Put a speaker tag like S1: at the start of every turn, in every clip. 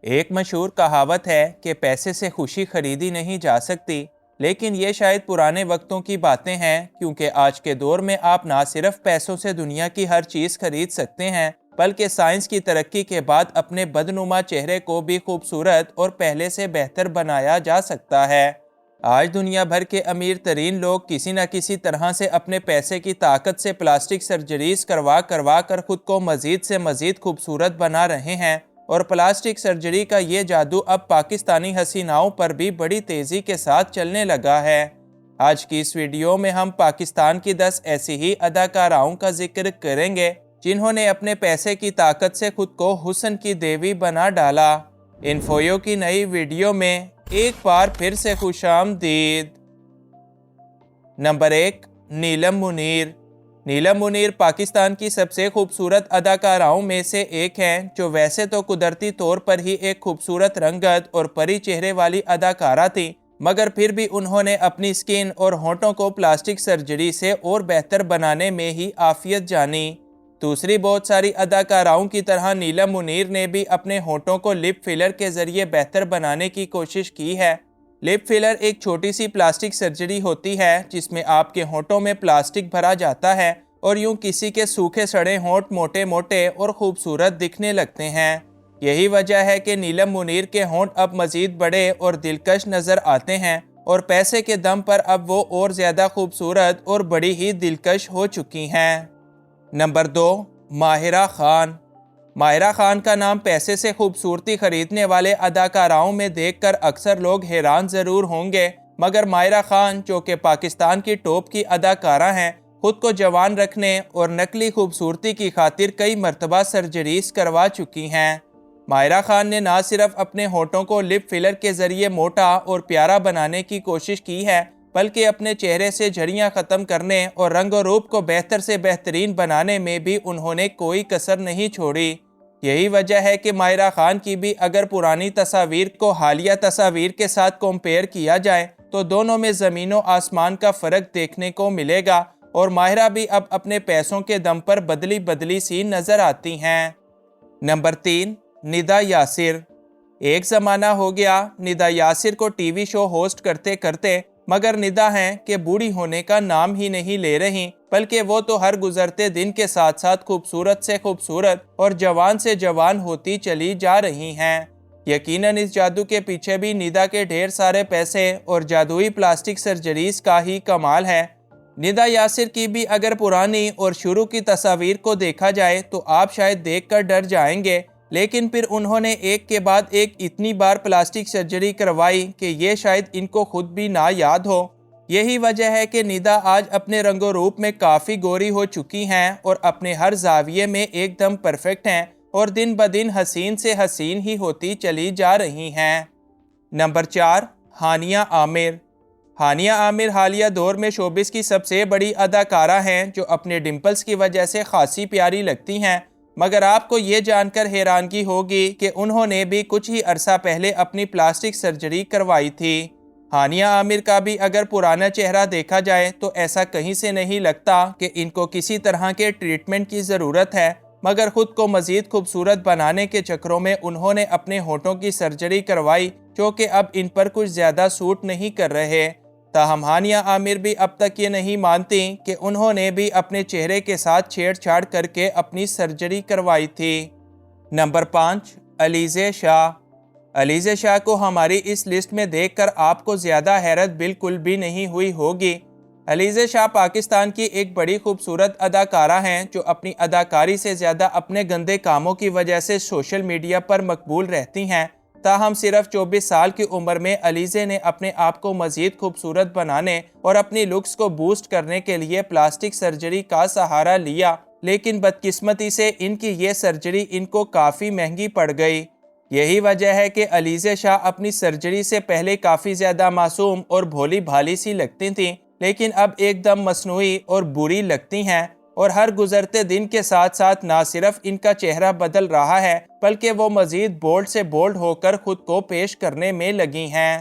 S1: ایک مشہور کہاوت ہے کہ پیسے سے خوشی خریدی نہیں جا سکتی، لیکن یہ شاید پرانے وقتوں کی باتیں ہیں، کیونکہ آج کے دور میں آپ نہ صرف پیسوں سے دنیا کی ہر چیز خرید سکتے ہیں، بلکہ سائنس کی ترقی کے بعد اپنے بدنما چہرے کو بھی خوبصورت اور پہلے سے بہتر بنایا جا سکتا ہے۔ آج دنیا بھر کے امیر ترین لوگ کسی نہ کسی طرح سے اپنے پیسے کی طاقت سے پلاسٹک سرجریز کروا کر خود کو مزید سے مزید خوبصورت بنا رہے ہیں، اور پلاسٹک سرجری کا یہ جادو اب پاکستانی حسیناؤں پر بھی بڑی تیزی کے ساتھ چلنے لگا ہے۔ آج کی اس ویڈیو میں ہم پاکستان کی 10 ایسی ہی اداکاراؤں کا ذکر کریں گے جنہوں نے اپنے پیسے کی طاقت سے خود کو حسن کی دیوی بنا ڈالا۔ انفویو کی نئی ویڈیو میں ایک بار پھر سے خوش آمدید۔ نمبر 1، نیلم منیر۔ نیلم منیر پاکستان کی سب سے خوبصورت اداکاراؤں میں سے ایک ہیں، جو ویسے تو قدرتی طور پر ہی ایک خوبصورت رنگت اور پری چہرے والی اداکارہ تھیں، مگر پھر بھی انہوں نے اپنی سکن اور ہونٹوں کو پلاسٹک سرجری سے اور بہتر بنانے میں ہی عافیت جانی۔ دوسری بہت ساری اداکاراؤں کی طرح نیلم منیر نے بھی اپنے ہونٹوں کو لپ فلر کے ذریعے بہتر بنانے کی کوشش کی ہے۔ لپ فلر ایک چھوٹی سی پلاسٹک سرجری ہوتی ہے جس میں آپ کے ہونٹوں میں پلاسٹک بھرا جاتا ہے اور یوں کسی کے سوکھے سڑے ہونٹ موٹے موٹے اور خوبصورت دکھنے لگتے ہیں۔ یہی وجہ ہے کہ نیلم منیر کے ہونٹ اب مزید بڑے اور دلکش نظر آتے ہیں، اور پیسے کے دم پر اب وہ اور زیادہ خوبصورت اور بڑی ہی دلکش ہو چکی ہیں۔ نمبر 2، ماہرہ خان۔ ماہرہ خان کا نام پیسے سے خوبصورتی خریدنے والے اداکاراؤں میں دیکھ کر اکثر لوگ حیران ضرور ہوں گے، مگر ماہرہ خان، جو کہ پاکستان کی ٹاپ کی اداکارہ ہیں، خود کو جوان رکھنے اور نقلی خوبصورتی کی خاطر کئی مرتبہ سرجریز کروا چکی ہیں۔ ماہرہ خان نے نہ صرف اپنے ہونٹوں کو لپ فلر کے ذریعے موٹا اور پیارا بنانے کی کوشش کی ہے، بلکہ اپنے چہرے سے جھریاں ختم کرنے اور رنگ و روپ کو بہتر سے بہترین بنانے میں بھی انہوں نے کوئی کسر نہیں چھوڑی۔ یہی وجہ ہے کہ ماہرہ خان کی بھی اگر پرانی تصاویر کو حالیہ تصاویر کے ساتھ کمپیئر کیا جائے تو دونوں میں زمین و آسمان کا فرق دیکھنے کو ملے گا، اور ماہرہ بھی اب اپنے پیسوں کے دم پر بدلی بدلی سی نظر آتی ہیں۔ نمبر 3، ندا یاسر۔ ایک زمانہ ہو گیا ندا یاسر کو ٹی وی شو ہوسٹ کرتے کرتے، مگر ندا ہیں کہ بوڑھی ہونے کا نام ہی نہیں لے رہی، بلکہ وہ تو ہر گزرتے دن کے ساتھ ساتھ خوبصورت سے خوبصورت اور جوان سے جوان ہوتی چلی جا رہی ہیں۔ یقیناً اس جادو کے پیچھے بھی ندا کے ڈھیر سارے پیسے اور جادوئی پلاسٹک سرجریز کا ہی کمال ہے۔ ندا یاسر کی بھی اگر پرانی اور شروع کی تصاویر کو دیکھا جائے تو آپ شاید دیکھ کر ڈر جائیں گے، لیکن پھر انہوں نے ایک کے بعد ایک اتنی بار پلاسٹک سرجری کروائی کہ یہ شاید ان کو خود بھی نہ یاد ہو۔ یہی وجہ ہے کہ ندا آج اپنے رنگ و روپ میں کافی گوری ہو چکی ہیں اور اپنے ہر زاویے میں ایک دم پرفیکٹ ہیں، اور دن بدن حسین سے حسین ہی ہوتی چلی جا رہی ہیں۔ نمبر 4، ہانیہ عامر۔ ہانیہ عامر حالیہ دور میں شوبز کی سب سے بڑی اداکارہ ہیں، جو اپنے ڈمپلز کی وجہ سے خاصی پیاری لگتی ہیں، مگر آپ کو یہ جان کر حیرانگی ہوگی کہ انہوں نے بھی کچھ ہی عرصہ پہلے اپنی پلاسٹک سرجری کروائی تھی۔ ہانیہ عامر کا بھی اگر پرانا چہرہ دیکھا جائے تو ایسا کہیں سے نہیں لگتا کہ ان کو کسی طرح کے ٹریٹمنٹ کی ضرورت ہے، مگر خود کو مزید خوبصورت بنانے کے چکروں میں انہوں نے اپنے ہونٹوں کی سرجری کروائی، جو کہ اب ان پر کچھ زیادہ سوٹ نہیں کر رہے۔ تاہم ہانیہ عامر بھی اب تک یہ نہیں مانتی کہ انہوں نے بھی اپنے چہرے کے ساتھ چھیڑ چھاڑ کر کے اپنی سرجری کروائی تھی۔ نمبر 5، علیزہ شاہ۔ علیزہ شاہ کو ہماری اس لسٹ میں دیکھ کر آپ کو زیادہ حیرت بالکل بھی نہیں ہوئی ہوگی۔ علیزہ شاہ پاکستان کی ایک بڑی خوبصورت اداکارہ ہیں، جو اپنی اداکاری سے زیادہ اپنے گندے کاموں کی وجہ سے سوشل میڈیا پر مقبول رہتی ہیں۔ تاہم صرف 24 سال کی عمر میں علیزہ نے اپنے آپ کو مزید خوبصورت بنانے اور اپنی لکس کو بوسٹ کرنے کے لیے پلاسٹک سرجری کا سہارا لیا، لیکن بدقسمتی سے ان کی یہ سرجری ان کو کافی مہنگی پڑ گئی۔ یہی وجہ ہے کہ علیزہ شاہ اپنی سرجری سے پہلے کافی زیادہ معصوم اور بھولی بھالی سی لگتی تھیں، لیکن اب ایک دم مصنوعی اور بری لگتی ہیں، اور ہر گزرتے دن کے ساتھ ساتھ نہ صرف ان کا چہرہ بدل رہا ہے، بلکہ وہ مزید بولڈ سے بولڈ ہو کر خود کو پیش کرنے میں لگی ہیں۔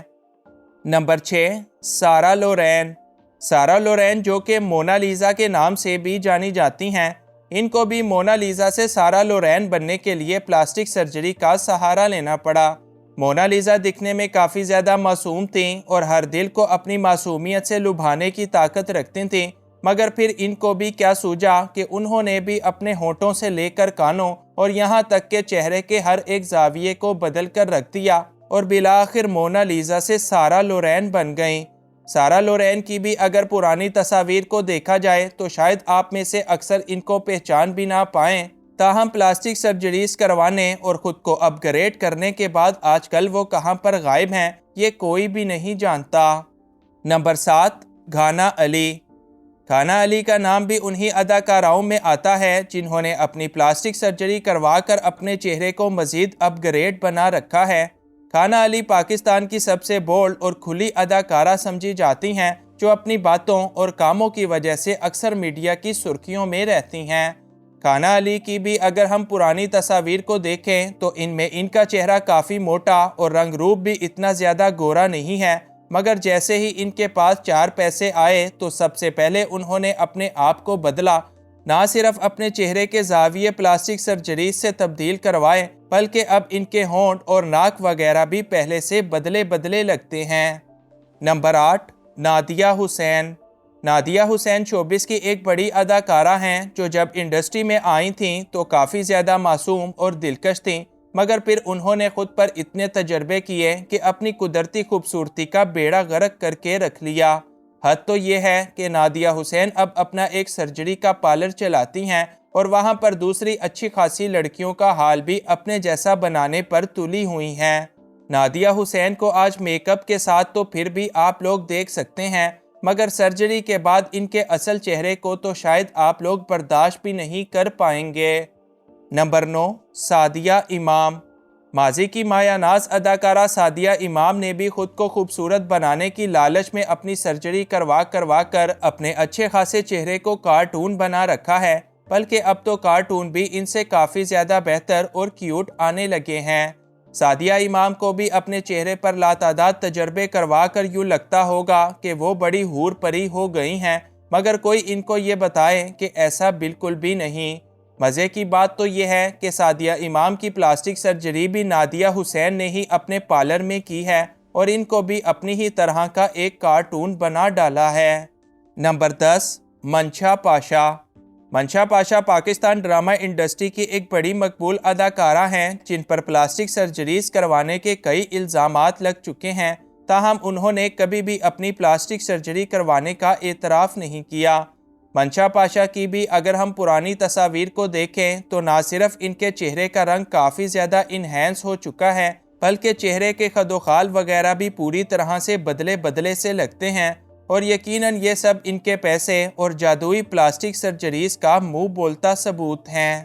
S1: Number 6، Sarah Lauren. Sarah Lauren, جو کہ مونا لیزا کے نام سے بھی جانی جاتی ہیں، ان کو بھی مونا لیزا سے سارا لورین بننے کے لیے پلاسٹک سرجری کا سہارا لینا پڑا۔ مونا لیزا دکھنے میں کافی زیادہ معصوم تھیں اور ہر دل کو اپنی معصومیت سے لبھانے کی طاقت رکھتی تھیں، مگر پھر ان کو بھی کیا سوجا کہ انہوں نے بھی اپنے ہونٹوں سے لے کر کانوں اور یہاں تک کہ چہرے کے ہر ایک زاویے کو بدل کر رکھ دیا اور بالآخر مونا لیزا سے سارا لورین بن گئیں۔ سارا لورین کی بھی اگر پرانی تصاویر کو دیکھا جائے تو شاید آپ میں سے اکثر ان کو پہچان بھی نہ پائیں، تاہم پلاسٹک سرجریز کروانے اور خود کو اپ گریڈ کرنے کے بعد آج کل وہ کہاں پر غائب ہیں یہ کوئی بھی نہیں جانتا۔ نمبر 7، گھانا علی۔ گھانا علی کا نام بھی انہی اداکاراؤں میں آتا ہے جنہوں نے اپنی پلاسٹک سرجری کروا کر اپنے چہرے کو مزید اپ گریڈ بنا رکھا ہے۔ گھانا علی پاکستان کی سب سے بولڈ اور کھلی اداکارہ سمجھی جاتی ہیں جو اپنی باتوں اور کاموں کی وجہ سے اکثر میڈیا کی سرخیوں میں رہتی ہیں۔ گھانا علی کی بھی اگر ہم پرانی تصاویر کو دیکھیں تو ان میں ان کا چہرہ کافی موٹا اور رنگ روپ بھی اتنا زیادہ گورا نہیں ہے، مگر جیسے ہی ان کے پاس 4 پیسے آئے تو سب سے پہلے انہوں نے اپنے آپ کو بدلا، نہ صرف اپنے چہرے کے زاویے پلاسٹک سرجریز سے تبدیل کروائے بلکہ اب ان کے ہونٹ اور ناک وغیرہ بھی پہلے سے بدلے لگتے ہیں۔ نمبر 8، نادیہ حسین۔ نادیہ حسین شوبز کی ایک بڑی اداکارہ ہیں جو جب انڈسٹری میں آئی تھیں تو کافی زیادہ معصوم اور دلکش تھیں، مگر پھر انہوں نے خود پر اتنے تجربے کیے کہ اپنی قدرتی خوبصورتی کا بیڑا غرق کر کے رکھ لیا۔ حد تو یہ ہے کہ نادیہ حسین اب اپنا ایک سرجری کا پارلر چلاتی ہیں اور وہاں پر دوسری اچھی خاصی لڑکیوں کا حال بھی اپنے جیسا بنانے پر تلی ہوئی ہیں۔ نادیہ حسین کو آج میک اپ کے ساتھ تو پھر بھی آپ لوگ دیکھ سکتے ہیں، مگر سرجری کے بعد ان کے اصل چہرے کو تو شاید آپ لوگ برداشت بھی نہیں کر پائیں گے۔ نمبر 9، سعدیہ امام۔ ماضی کی مایہ ناز اداکارہ سعدیہ امام نے بھی خود کو خوبصورت بنانے کی لالچ میں اپنی سرجری کروا کر اپنے اچھے خاصے چہرے کو کارٹون بنا رکھا ہے، بلکہ اب تو کارٹون بھی ان سے کافی زیادہ بہتر اور کیوٹ آنے لگے ہیں۔ سعدیہ امام کو بھی اپنے چہرے پر لاتعداد تجربے کروا کر یوں لگتا ہوگا کہ وہ بڑی حور پری ہو گئی ہیں، مگر کوئی ان کو یہ بتائے کہ ایسا بالکل بھی نہیں۔ مزے کی بات تو یہ ہے کہ سعدیہ امام کی پلاسٹک سرجری بھی نادیہ حسین نے ہی اپنے پارلر میں کی ہے اور ان کو بھی اپنی ہی طرح کا ایک کارٹون بنا ڈالا ہے۔ نمبر 10، منشا پاشا۔ منشا پاشا پاکستان ڈرامہ انڈسٹری کی ایک بڑی مقبول اداکارہ ہیں جن پر پلاسٹک سرجریز کروانے کے کئی الزامات لگ چکے ہیں، تاہم انہوں نے کبھی بھی اپنی پلاسٹک سرجری کروانے کا اعتراف نہیں کیا۔ منشا پاشا کی بھی اگر ہم پرانی تصاویر کو دیکھیں تو نہ صرف ان کے چہرے کا رنگ کافی زیادہ انہینس ہو چکا ہے بلکہ چہرے کے خد و خال وغیرہ بھی پوری طرح سے بدلے سے لگتے ہیں، اور یقیناً یہ سب ان کے پیسے اور جادوئی پلاسٹک سرجریز کا منہ بولتا ثبوت ہیں۔